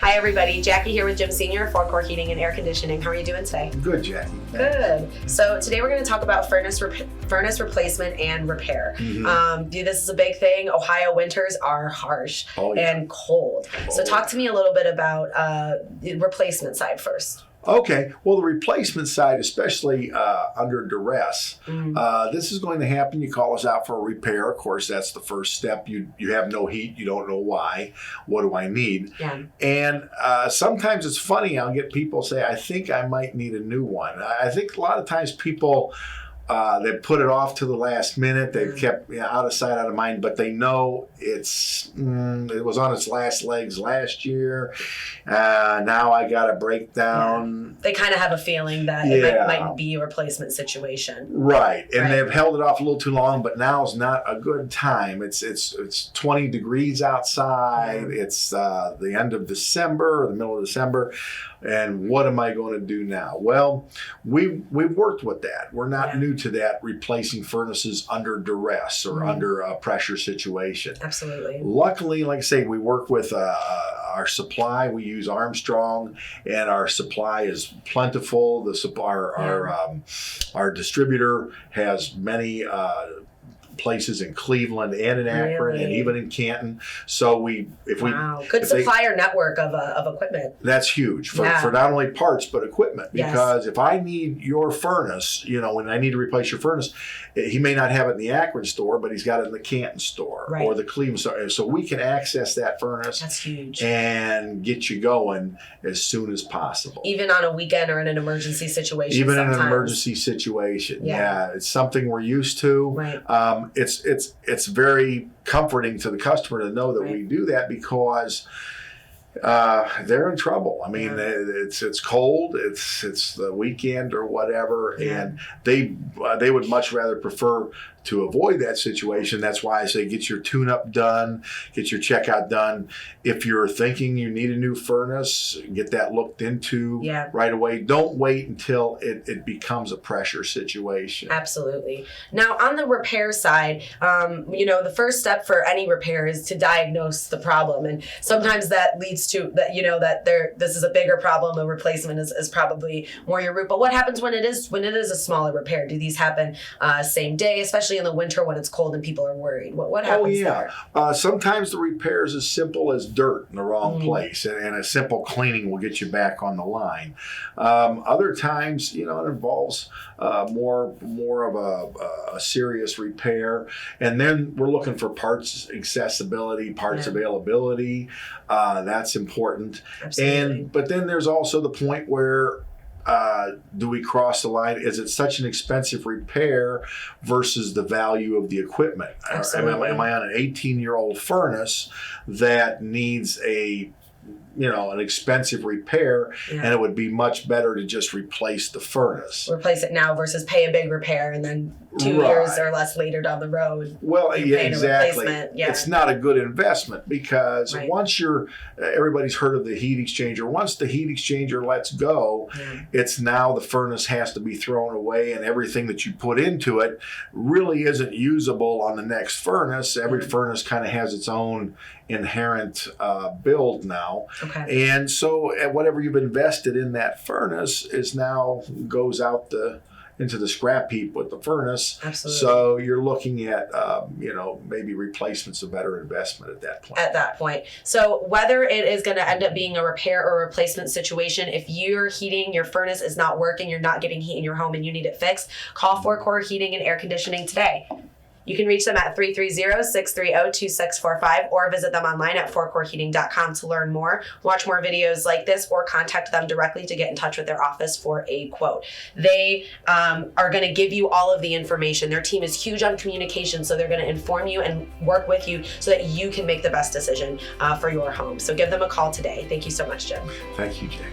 Hi everybody, Jackie here with Jim Senior, Forquer Heating and Air Conditioning. How are you doing today? Good, Jackie. Good. So today we're going to talk about furnace replacement and repair. This is a big thing. Ohio winters are harsh and cold. So talk to me a little bit about the replacement side first. Okay, well, the replacement side, especially under duress, this is going to happen. You call us out for a repair. Of course, that's the first step. You have no heat. You don't know why. What do I need? Yeah. And sometimes it's funny. I'll get people say, I think I might need a new one. I think a lot of times people, they put it off to the last minute. They've kept out of sight, out of mind, but they know it was on its last legs last year. Now I got a breakdown. Yeah. They kind of have a feeling that it might be a replacement situation. Right. And they've held it off a little too long, but now's not a good time. It's 20 degrees outside. It's the end of December or the middle of December. And what am I going to do now? Well, we've worked with that. We're not new to that, replacing furnaces under duress or under a pressure situation. Absolutely. Luckily, like I say, we work with our supply. We use Armstrong, and our supply is plentiful. Our distributor has many places in Cleveland and in Akron and even in Canton. So good supplier network of equipment. That's huge for not only parts but equipment. Because if I need your furnace, when I need to replace your furnace, he may not have it in the Akron store, but he's got it in the Canton store or the Cleveland store. So we can access that furnace. That's huge. And get you going as soon as possible. Even on a weekend or in an emergency situation. Even in an emergency situation. Yeah, it's something we're used to. Right. It's very comforting to the customer to know that we do that because they're in trouble. I mean, it's cold. It's the weekend or whatever, and they would much rather prefer to avoid that situation. That's why I say get your tune-up done, get your checkout done. If you're thinking you need a new furnace, get that looked into right away. Don't wait until it becomes a pressure situation. Absolutely. Now, on the repair side, the first step for any repair is to diagnose the problem, and sometimes that leads to that this is a bigger problem. A replacement is probably more your route. But what happens when it is a smaller repair? Do these happen same day, especially in the winter when it's cold and people are worried? What happens there? Sometimes the repair is as simple as dirt in the wrong place, and a simple cleaning will get you back on the line. Other times, it involves more of a serious repair, and then we're looking for parts accessibility, parts availability. That's important. Absolutely. But then there's also the point where do we cross the line? Is it such an expensive repair versus the value of the equipment? Absolutely. Am I on an 18-year-old furnace that needs an expensive repair, and it would be much better to just replace the furnace. Replace it now versus pay a big repair and then 2 years or less later down the road. Well, exactly. It's not a good investment because once everybody's heard of the heat exchanger. Once the heat exchanger lets go, it's now the furnace has to be thrown away, and everything that you put into it really isn't usable on the next furnace. Every furnace kind of has its own inherent build now. Okay. And so whatever you've invested in that furnace goes out into the scrap heap with the furnace. Absolutely. So you're looking at, maybe replacement's a better investment at that point. At that point. So whether it is going to end up being a repair or replacement situation, if your furnace is not working, you're not getting heat in your home and you need it fixed, call Forquer Heating and Air Conditioning today. You can reach them at 330-630-2645 or visit them online at forquerheating.com to learn more, watch more videos like this, or contact them directly to get in touch with their office for a quote. They are going to give you all of the information. Their team is huge on communication, so they're going to inform you and work with you so that you can make the best decision for your home. So give them a call today. Thank you so much, Jim. Thank you, Jay.